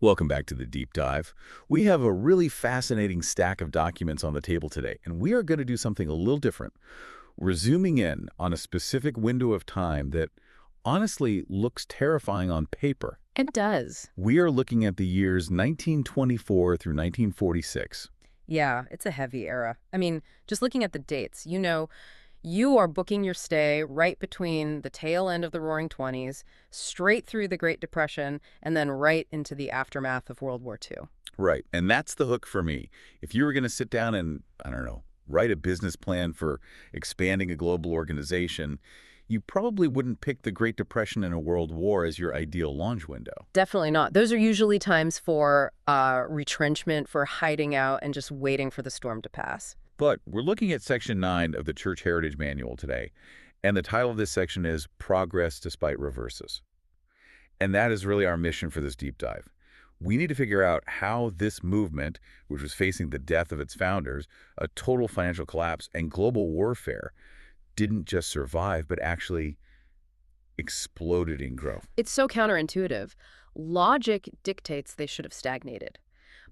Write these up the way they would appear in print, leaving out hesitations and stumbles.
Welcome back to the Deep Dive. We have a really fascinating stack of documents on the table today, and we are going to do something a little different. We're zooming in on a specific window of time that honestly looks terrifying on paper. It does. We are looking at the years 1924 through 1946. Yeah, it's a heavy era. I mean, just looking at the dates, you are booking your stay right between the tail end of the Roaring Twenties, straight through the Great Depression, and then right into the aftermath of World War II. Right, and that's the hook for me. If you were going to sit down and, I don't know, write a business plan for expanding a global organization, you probably wouldn't pick the Great Depression and a World War as your ideal launch window. Definitely not. Those are usually times for retrenchment, for hiding out, and just waiting for the storm to pass. But we're looking at Section 9 of the Church Heritage Manual today, and the title of this section is Progress Despite Reverses. And that is really our mission for this deep dive. We need to figure out how this movement, which was facing the death of its founders, a total financial collapse, and global warfare, didn't just survive, but actually exploded in growth. It's so counterintuitive. Logic dictates they should have stagnated.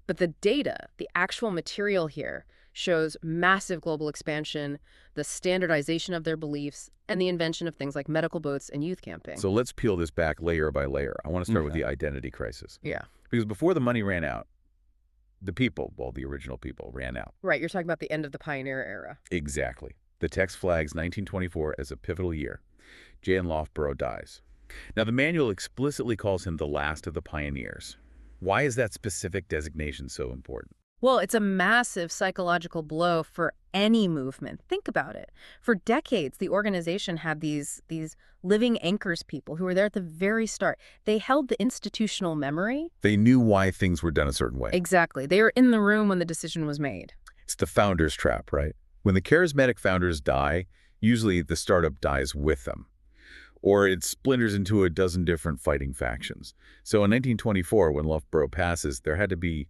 But the data, the actual material here, shows massive global expansion, the standardization of their beliefs, and the invention of things like medical boats and youth camping. So let's peel this back layer by layer. I want to start with the identity crisis. Yeah. Because before the money ran out, the people, well, the original people, ran out. Right, you're talking about the end of the pioneer era. Exactly. The text flags 1924 as a pivotal year. J.N. Loughborough dies. Now, the manual explicitly calls him the last of the pioneers. Why is that specific designation so important? Well, it's a massive psychological blow for any movement. Think about it. For decades, the organization had these living anchors people who were there at the very start. They held the institutional memory. They knew why things were done a certain way. Exactly. They were in the room when the decision was made. It's the founder's trap, right? When the charismatic founders die, usually the startup dies with them, or it splinters into a dozen different fighting factions. So in 1924, when Loughborough passes, there had to be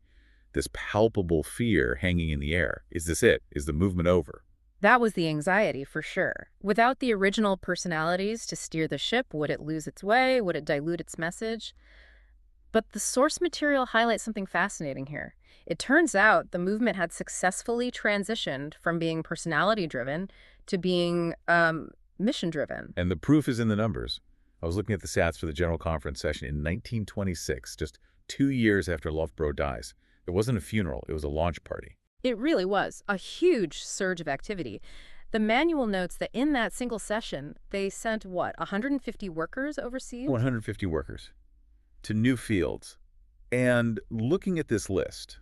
this palpable fear hanging in the air. Is this it? Is the movement over? That was the anxiety, for sure. Without the original personalities to steer the ship, would it lose its way? Would it dilute its message? But the source material highlights something fascinating here. It turns out the movement had successfully transitioned from being personality-driven to being mission-driven. And the proof is in the numbers. I was looking at the stats for the General Conference session in 1926, just 2 years after Loughborough dies. It wasn't a funeral, it was a launch party. It really was a huge surge of activity. The manual notes that in that single session, they sent, 150 workers overseas? 150 workers to new fields. And looking at this list,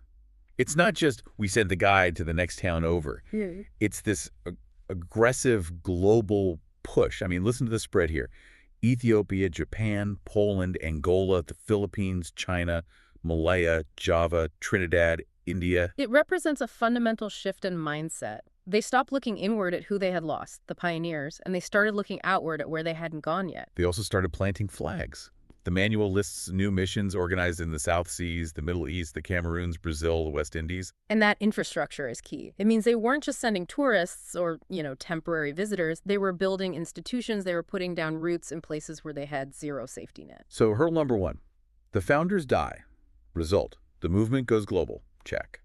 it's not just we sent the guy to the next town over. Yeah. It's this aggressive global push. I mean, listen to the spread here. Ethiopia, Japan, Poland, Angola, the Philippines, China, Malaya, Java, Trinidad, India. It represents a fundamental shift in mindset. They stopped looking inward at who they had lost, the pioneers, and they started looking outward at where they hadn't gone yet. They also started planting flags. The manual lists new missions organized in the South Seas, the Middle East, the Cameroons, Brazil, the West Indies. And that infrastructure is key. It means they weren't just sending tourists or, temporary visitors. They were building institutions. They were putting down roots in places where they had zero safety net. So hurdle number one, the founders die. Result, the movement goes global. Check.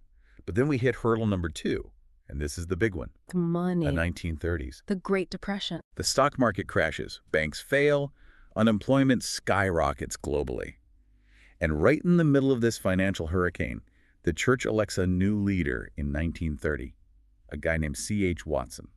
But then we hit hurdle number two, and this is the big one. The money. The 1930s. The Great Depression. The stock market crashes. Banks fail. Unemployment skyrockets globally. And right in the middle of this financial hurricane, the church elects a new leader in 1930, a guy named C.H. Watson.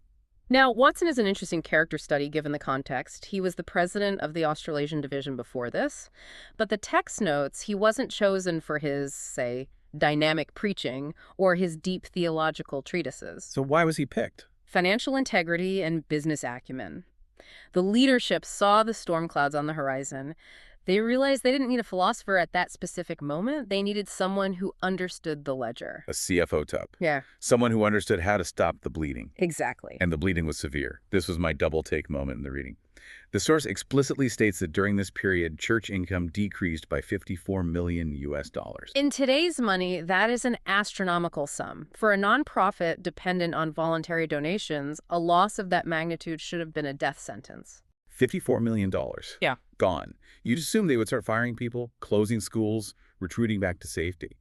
Now, Watson is an interesting character study given the context. He was the president of the Australasian division before this, but the text notes he wasn't chosen for his, say, dynamic preaching or his deep theological treatises. So why was he picked? Financial integrity and business acumen. The leadership saw the storm clouds on the horizon. They realized they didn't need a philosopher at that specific moment. They needed someone who understood the ledger. A CFO type. Yeah. Someone who understood how to stop the bleeding. Exactly. And the bleeding was severe. This was my double take moment in the reading. The source explicitly states that during this period, church income decreased by $54 million. In today's money, that is an astronomical sum. For a nonprofit dependent on voluntary donations, a loss of that magnitude should have been a death sentence. $54 million. Yeah. Gone. You'd assume they would start firing people, closing schools, retreating back to safety.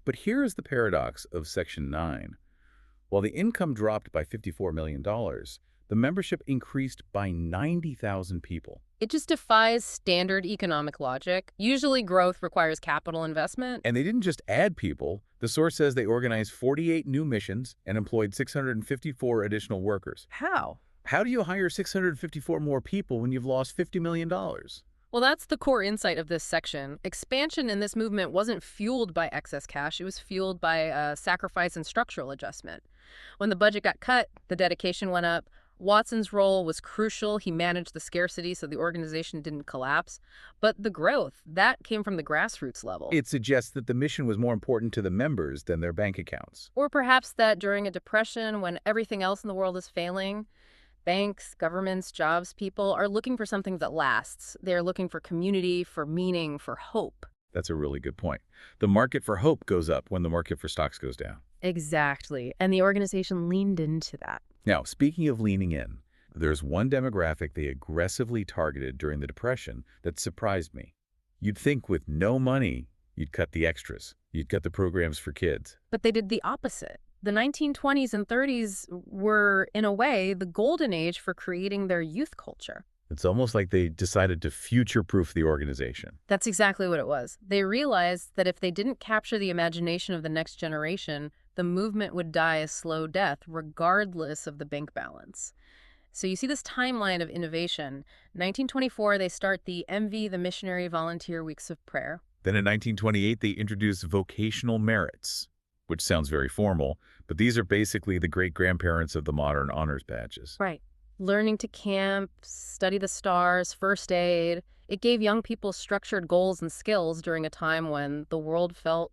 But here is the paradox of Section 9. While the income dropped by $54 million, the membership increased by 90,000 people. It just defies standard economic logic. Usually growth requires capital investment. And they didn't just add people. The source says they organized 48 new missions and employed 654 additional workers. How? How do you hire 654 more people when you've lost $50 million? Well, that's the core insight of this section. Expansion in this movement wasn't fueled by excess cash. It was fueled by sacrifice and structural adjustment. When the budget got cut, the dedication went up. Watson's role was crucial. He managed the scarcity so the organization didn't collapse. But the growth, that came from the grassroots level. It suggests that the mission was more important to the members than their bank accounts. Or perhaps that during a depression, when everything else in the world is failing, banks, governments, jobs people are looking for something that lasts. They're looking for community, for meaning, for hope. That's a really good point. The market for hope goes up when the market for stocks goes down. Exactly. And the organization leaned into that. Now, speaking of leaning in, there's one demographic they aggressively targeted during the Depression that surprised me. You'd think with no money, you'd cut the extras. You'd cut the programs for kids. But they did the opposite. The 1920s and 30s were, in a way, the golden age for creating their youth culture. It's almost like they decided to future-proof the organization. That's exactly what it was. They realized that if they didn't capture the imagination of the next generation, the movement would die a slow death, regardless of the bank balance. So you see this timeline of innovation. 1924, they start the MV, the Missionary Volunteer Weeks of Prayer. Then in 1928, they introduced vocational merits, which sounds very formal, but these are basically the great-grandparents of the modern honors badges. Right. Learning to camp, study the stars, first aid. It gave young people structured goals and skills during a time when the world felt,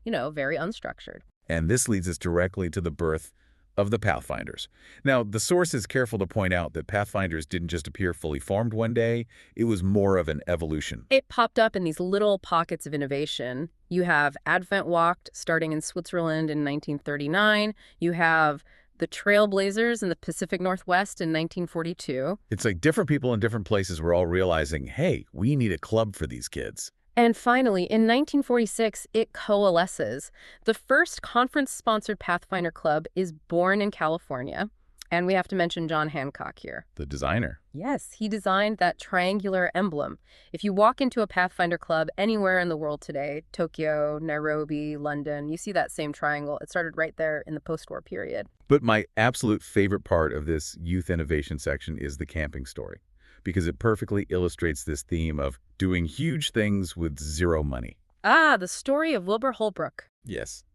very unstructured. And this leads us directly to the birth of the Pathfinders. Now, the source is careful to point out that Pathfinders didn't just appear fully formed one day. It was more of an evolution. It popped up in these little pockets of innovation. You have Advent Walked starting in Switzerland in 1939. You have the Trailblazers in the Pacific Northwest in 1942. It's like different people in different places were all realizing, hey, we need a club for these kids. And finally, in 1946, it coalesces. The first conference-sponsored Pathfinder Club is born in California. And we have to mention John Hancock here. The designer. Yes, he designed that triangular emblem. If you walk into a Pathfinder Club anywhere in the world today, Tokyo, Nairobi, London, you see that same triangle. It started right there in the post-war period. But my absolute favorite part of this youth innovation section is the camping story, because it perfectly illustrates this theme of doing huge things with zero money. Ah, the story of Wilbur Holbrook. Yes.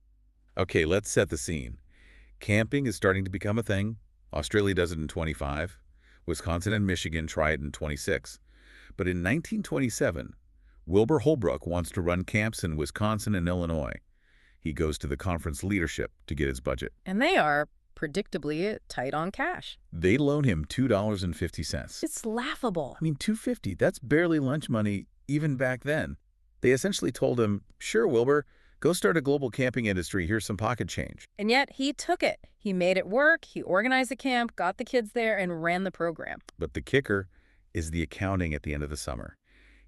Okay, let's set the scene. Camping is starting to become a thing. Australia does it in 25. Wisconsin and Michigan try it in 26. But in 1927, Wilbur Holbrook wants to run camps in Wisconsin and Illinois. He goes to the conference leadership to get his budget. And they are predictably tight on cash. They loan him $2.50. It's laughable. I mean, $2.50, that's barely lunch money even back then. They essentially told him, sure, Wilbur, go start a global camping industry. Here's some pocket change. And yet he took it. He made it work. He organized a camp, got the kids there, and ran the program. But the kicker is the accounting at the end of the summer.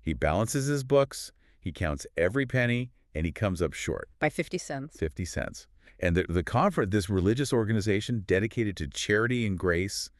He balances his books, he counts every penny, and he comes up short. By 50 cents. 50 cents. And the conference, this religious organization dedicated to charity and grace,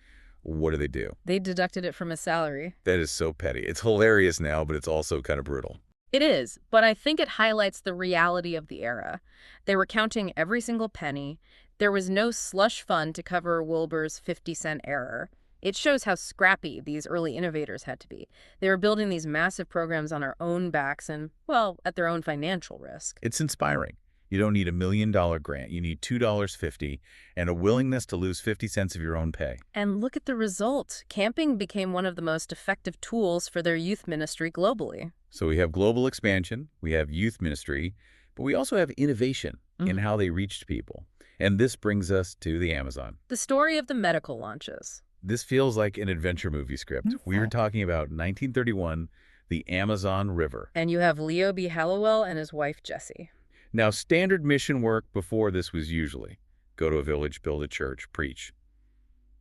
what do? They deducted it from his salary. That is so petty. It's hilarious now, but it's also kind of brutal. It is, but I think it highlights the reality of the era. They were counting every single penny. There was no slush fund to cover Wilbur's 50-cent error. It shows how scrappy these early innovators had to be. They were building these massive programs on their own backs and, well, at their own financial risk. It's inspiring. You don't need $1 million grant. You need $2.50 and a willingness to lose 50 cents of your own pay. And look at the result. Camping became one of the most effective tools for their youth ministry globally. So we have global expansion, we have youth ministry, but we also have innovation in how they reached people. And this brings us to the Amazon. The story of the medical launches. This feels like an adventure movie script. We were talking about 1931, the Amazon River. And you have Leo B. Hallowell and his wife, Jessie. Now, standard mission work before this was usually go to a village, build a church, preach.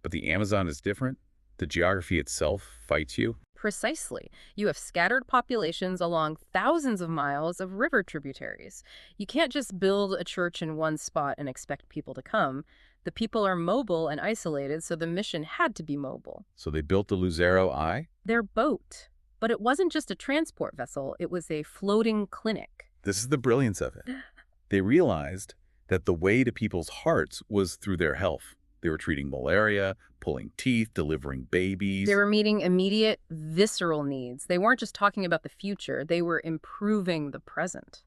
But the Amazon is different. The geography itself fights you. Precisely. You have scattered populations along thousands of miles of river tributaries. You can't just build a church in one spot and expect people to come. The people are mobile and isolated, so the mission had to be mobile. So they built the Lucero Eye? Their boat. But it wasn't just a transport vessel, it was a floating clinic. This is the brilliance of it. They realized that the way to people's hearts was through their health. They were treating malaria, pulling teeth, delivering babies. They were meeting immediate, visceral needs. They weren't just talking about the future, they were improving the present.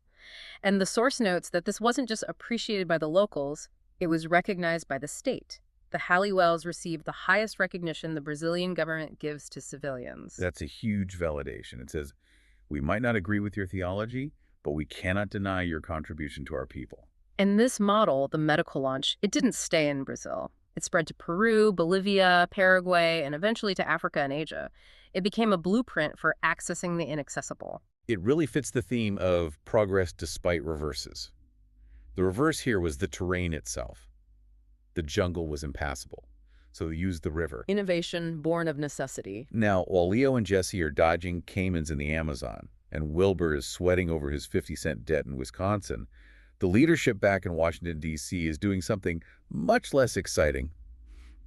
And the source notes that this wasn't just appreciated by the locals, it was recognized by the state. The Halliwells received the highest recognition the Brazilian government gives to civilians. That's a huge validation. It says, we might not agree with your theology, but we cannot deny your contribution to our people. And this model, the medical launch, it didn't stay in Brazil. It spread to Peru, Bolivia, Paraguay, and eventually to Africa and Asia. It became a blueprint for accessing the inaccessible. It really fits the theme of progress despite reverses. The reverse here was the terrain itself. The jungle was impassable, so they used the river. Innovation born of necessity. Now, while Leo and Jesse are dodging caimans in the Amazon, and Wilbur is sweating over his 50-cent debt in Wisconsin, the leadership back in Washington, D.C. is doing something much less exciting,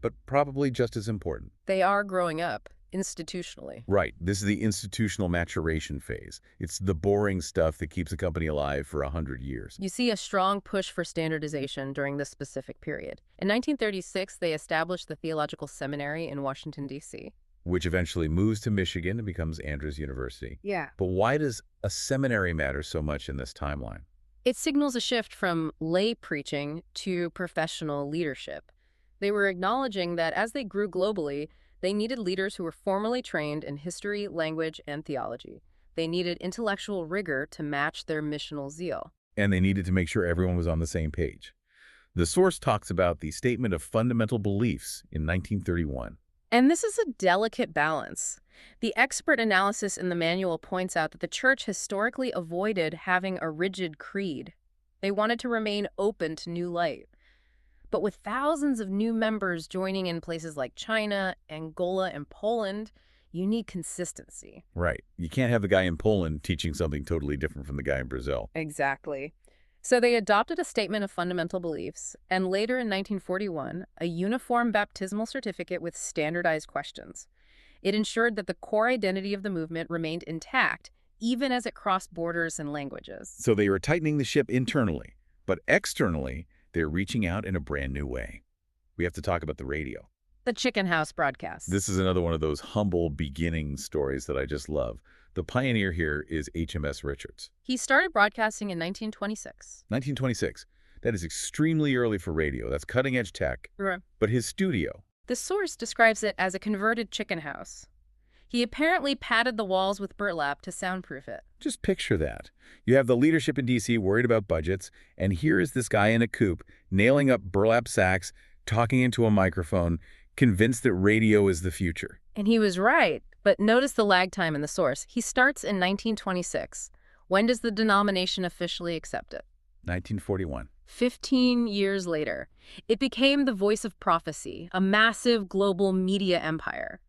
but probably just as important. They are growing up, institutionally. Right. This is the institutional maturation phase. It's the boring stuff that keeps a company alive for 100 years. You see a strong push for standardization during this specific period. In 1936, they established the Theological Seminary in Washington, D.C. Which eventually moves to Michigan and becomes Andrews University. Yeah. But why does a seminary matter so much in this timeline? It signals a shift from lay preaching to professional leadership. They were acknowledging that as they grew globally, they needed leaders who were formally trained in history, language, and theology. They needed intellectual rigor to match their missional zeal. And they needed to make sure everyone was on the same page. The source talks about the Statement of Fundamental Beliefs in 1931. And this is a delicate balance. The expert analysis in the manual points out that the church historically avoided having a rigid creed. They wanted to remain open to new light. But with thousands of new members joining in places like China, Angola, and Poland, you need consistency. Right. You can't have the guy in Poland teaching something totally different from the guy in Brazil. Exactly. So they adopted a statement of fundamental beliefs, and later in 1941, a uniform baptismal certificate with standardized questions. It ensured that the core identity of the movement remained intact, even as it crossed borders and languages. So they were tightening the ship internally, but externally, they're reaching out in a brand new way. We have to talk about the radio. The Chicken House broadcast. This is another one of those humble beginning stories that I just love. The pioneer here is H.M.S. Richards. He started broadcasting in 1926. 1926. That is extremely early for radio. That's cutting-edge tech. Right. But his studio. The source describes it as a converted chicken house. He apparently padded the walls with burlap to soundproof it. Just picture that. You have the leadership in D.C. worried about budgets, and here is this guy in a coupe, nailing up burlap sacks, talking into a microphone, convinced that radio is the future. And he was right. But notice the lag time in the source. He starts in 1926. When does the denomination officially accept it? 1941. 15 years later. It became the voice of prophecy, a massive global media empire.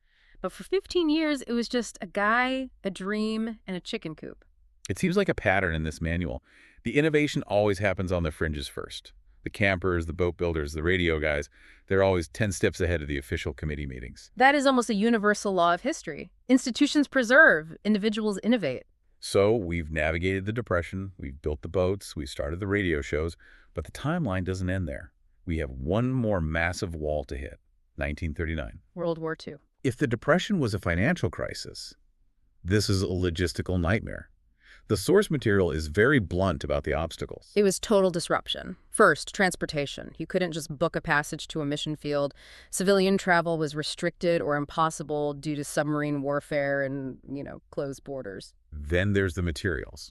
But for 15 years, it was just a guy, a dream, and a chicken coop. It seems like a pattern in this manual. The innovation always happens on the fringes first. The campers, the boat builders, the radio guys, they're always 10 steps ahead of the official committee meetings. That is almost a universal law of history. Institutions preserve, individuals innovate. So we've navigated the Depression, we've built the boats, we've started the radio shows, but the timeline doesn't end there. We have one more massive wall to hit, 1939. World War II. If the Depression was a financial crisis, this is a logistical nightmare. The source material is very blunt about the obstacles. It was total disruption. First, transportation. You couldn't just book a passage to a mission field. Civilian travel was restricted or impossible due to submarine warfare and, closed borders. Then there's the materials.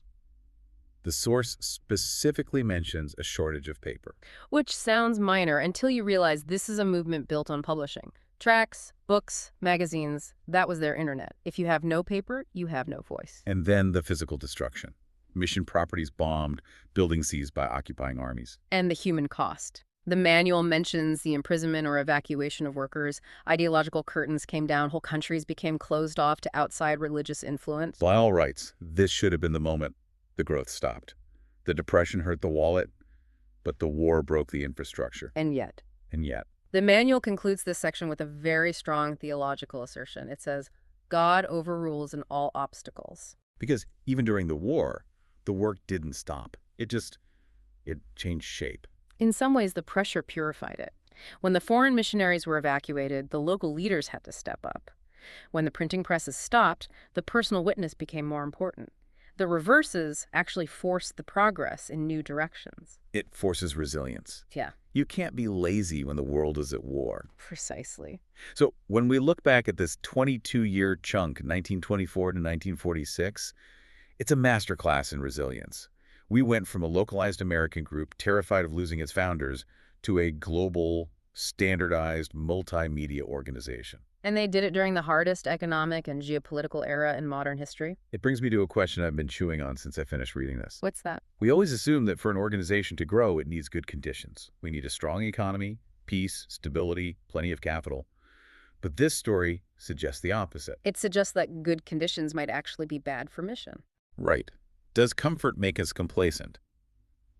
The source specifically mentions a shortage of paper. Which sounds minor until you realize this is a movement built on publishing. Tracts, books, magazines, that was their internet. If you have no paper, you have no voice. And then the physical destruction. Mission properties bombed, buildings seized by occupying armies. And the human cost. The manual mentions the imprisonment or evacuation of workers. Ideological curtains came down. Whole countries became closed off to outside religious influence. By all rights, this should have been the moment the growth stopped. The Depression hurt the wallet, but the war broke the infrastructure. And yet, And yet, the manual concludes this section with a very strong theological assertion. It says, God overrules in all obstacles. because even during the war, the work didn't stop. It changed shape. In some ways, the pressure purified it. When the foreign missionaries were evacuated, the local leaders had to step up. When the printing presses stopped, the personal witness became more important. The reverses actually forced the progress in new directions. It forces resilience. Yeah, You can't be lazy when the world is at war. precisely. So when we look back at this 22-year chunk, 1924 to 1946, it's a masterclass in resilience. We went from a localized American group terrified of losing its founders to a global, standardized, multimedia organization. And they did it during the hardest economic and geopolitical era in modern history. It brings me to a question I've been chewing on since I finished reading this. What's that? We always assume that for an organization to grow, it needs good conditions. We need a strong economy, peace, stability, plenty of capital. But this story suggests the opposite. It suggests that good conditions might actually be bad for mission. Right. Does comfort make us complacent?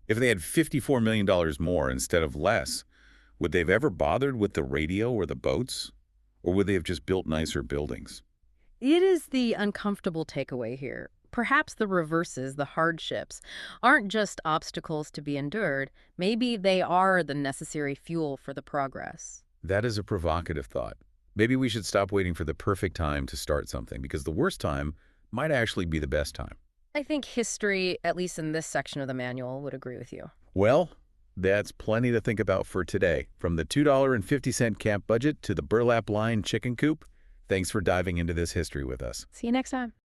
If they had $54 million more instead of less, would they have ever bothered with the radio or the boats? Or would they have just built nicer buildings? It is the uncomfortable takeaway here. Perhaps the reverses, the hardships, aren't just obstacles to be endured. Maybe they are the necessary fuel for the progress. That is a provocative thought. Maybe we should stop waiting for the perfect time to start something, because the worst time might actually be the best time. I think history, at least in this section of the manual, would agree with you. Well, that's plenty to think about for today. From the $2.50 camp budget to the burlap line chicken coop, thanks for diving into this history with us. See you next time.